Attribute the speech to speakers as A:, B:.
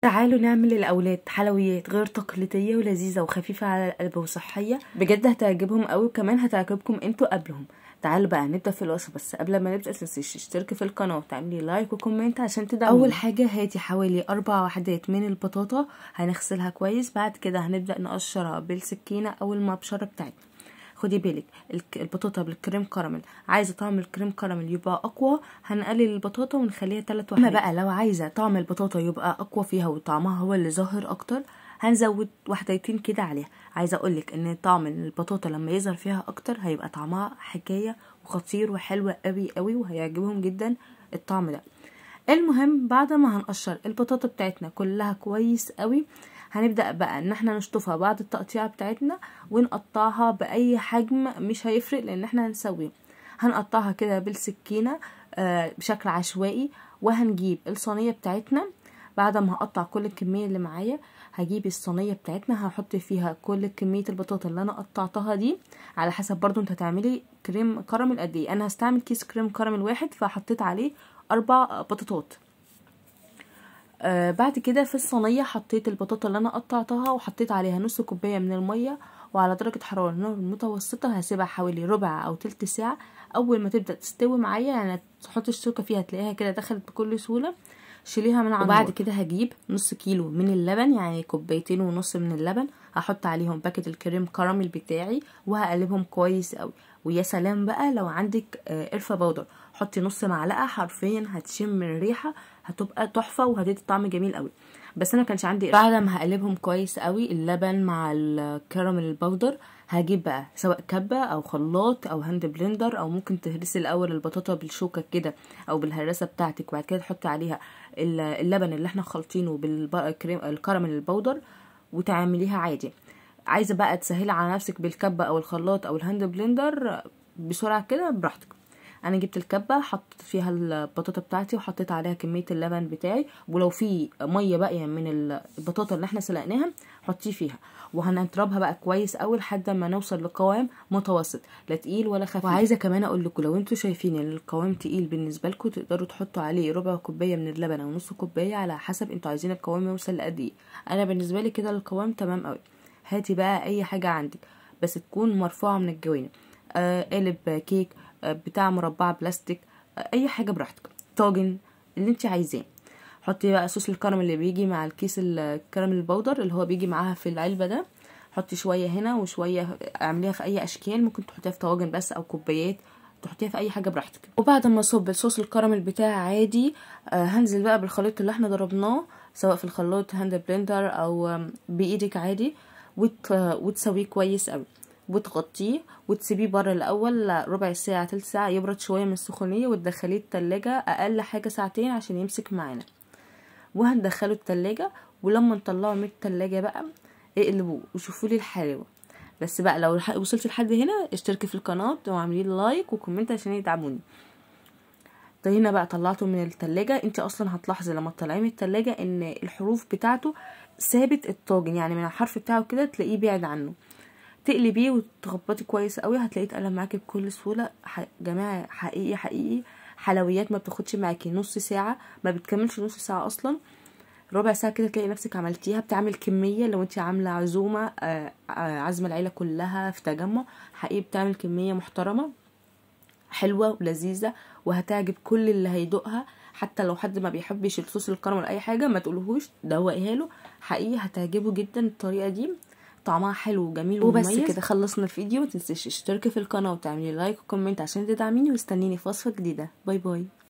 A: تعالوا نعمل للأولاد حلويات غير تقليدية ولذيذة وخفيفة على القلب وصحية، بجد هتعجبهم قوي وكمان هتعجبكم انتوا قبلهم. تعالوا بقى نبدأ في الوصفة، بس قبل ما نبدأ متنسيش تشتركي في القناة وتعملي لايك وكومنت عشان تدعموني. أول حاجة هاتي حوالي 4 وحدات من البطاطا، هنغسلها كويس. بعد كده هنبدأ نقشرها بالسكينة أو المبشرة بتاعتنا. خدي بالك البطاطا بالكريم كراميل، عايزه طعم الكريم كراميل يبقى اقوى هنقلل البطاطا ونخليها 3 وحدات. اما بقى لو عايزه طعم البطاطا يبقى اقوى فيها وطعمها هو اللي ظاهر اكتر هنزود وحدتين كده عليها. عايزه اقولك ان طعم البطاطا لما يظهر فيها اكتر هيبقى طعمها حكايه وخطير وحلوه قوي قوي وهيعجبهم جدا الطعم ده. المهم بعد ما هنقشر البطاطا بتاعتنا كلها كويس قوي، هنبدأ بقى ان احنا نشطفها بعد التقطيعة بتاعتنا ونقطعها بأي حجم، مش هيفرق لان احنا هنسويه. هنقطعها كده بالسكينة بشكل عشوائي، وهنجيب الصينية بتاعتنا. بعد ما هقطع كل الكمية اللي معايا هجيب الصينية بتاعتنا، هحط فيها كل كمية البطاطا اللي انا قطعتها دي، على حسب برضو انت هتعملي كريم كراميل قد ايه. انا هستعمل كيس كريم كراميل واحد فحطيت عليه 4 بطاطات. بعد كده في الصينيه حطيت البطاطا اللي انا قطعتها وحطيت عليها نص كوبايه من الميه، وعلى درجه حراره نار متوسطه هسيبها حوالي ربع او تلت ساعه. اول ما تبدا تستوي معايا يعني تحطي الشوكه فيها تلاقيها كده دخلت بكل سهوله، شيليها من على النار. وبعد كده هجيب نص كيلو من اللبن، يعني 2.5 كوباية من اللبن، هحط عليهم باكيت الكريم كراميل بتاعي وهقلبهم كويس قوي. ويا سلام بقى لو عندك قرفه بودر، حطي نص معلقه، حرفيا هتشم الريحه هتبقى تحفه وهتدي طعم جميل قوي. بس انا كانش عندي قرفة. بعد ما هقلبهم كويس قوي اللبن مع الكراميل البودر، هجيب بقى سواء كبه او خلاط او هاند بلندر، او ممكن تهرسي الاول البطاطا بالشوكه كده او بالهراسه بتاعتك، وبعد كده تحطي عليها اللبن اللي احنا خالطينه بالكريم الكراميل البودر وتعمليها عادي. عايزه بقى تسهلي على نفسك بالكبه او الخلاط او الهاند بلندر بسرعه كده براحتك. انا جبت الكبه حطيت فيها البطاطا بتاعتي وحطيت عليها كميه اللبن بتاعي، ولو في ميه باقيه من البطاطا اللي احنا سلقناها حطيه فيها، وهنضربها بقى كويس اول لحد ما نوصل لقوام متوسط، لا تقيل ولا خفيف. وعايزه كمان اقول لكم لو انتوا شايفين ان القوام تقيل بالنسبه لكم تقدروا تحطوا عليه ربع كوبايه من اللبن او نص كوبايه على حسب انتوا عايزين القوام يوصل لقد ايه. انا بالنسبه لي كده القوام تمام قوي. هاتي بقى اي حاجه عندك بس تكون مرفوعه من الجوانب، قالب كيك، بتاع مربع بلاستيك، اي حاجه براحتك، طاجن اللي انت عايزاه. حطي بقى صوص الكراميل اللي بيجي مع الكيس الكراميل البودر اللي هو بيجي معاها في العلبه ده، حطي شويه هنا وشويه، اعمليها في اي اشكال، ممكن تحطيها في طواجن بس او كوبايات، تحطيها في اي حاجه براحتك. وبعد ما اصب الصوص الكراميل بتاعي عادي، هنزل بقى بالخليط اللي احنا ضربناه سواء في الخلاط هاند بلندر او بايدك عادي، وتسويه كويس قوي وتغطيه وتسيبيه بره الاول ربع ساعه تلت ساعه يبرد شويه من السخونيه، وتدخليه التلاجة اقل حاجه ساعتين عشان يمسك معانا، وهندخله التلاجة. ولما نطلعه من التلاجة بقى اقلبوه وشوفوا لي الحلاوه. بس بقى لو وصلت لحد هنا اشتركي في القناه واعملي لايك وكومنت عشان يدعموني. طيب هنا بقى طلعته من التلاجة، انت اصلا هتلاحظي لما تطلعيه من التلاجة ان الحروف بتاعته ثابت الطاجن، يعني من الحرف بتاعه كده تلاقيه بعد عنه، تقلبيه وتخبطي كويس قوي هتلاقيه اتقلب معاكي بكل سهوله. جماعه حقيقي حقيقي حلويات ما بتاخدش معاكي نص ساعه، ما بتكملش نص ساعه اصلا، ربع ساعه كده تلاقي نفسك عملتيها. بتعمل كميه لو انت عامله عزومه عزم العيله كلها في تجمع، حقيقي بتعمل كميه محترمه حلوه ولذيذه وهتعجب كل اللي هيدوقها. حتى لو حد ما بيحبش الصوص الكراميل ولا اي حاجه ما تقولهوش، دوقيها له، حقيقي هتعجبه جدا الطريقه دي، طعمها حلو وجميل ومميز. وبس كده خلصنا الفيديو، متنسيش تشتركي في القناه وتعملي لايك وكومنت عشان تدعميني، واستنيني في وصفه جديده. باي باي.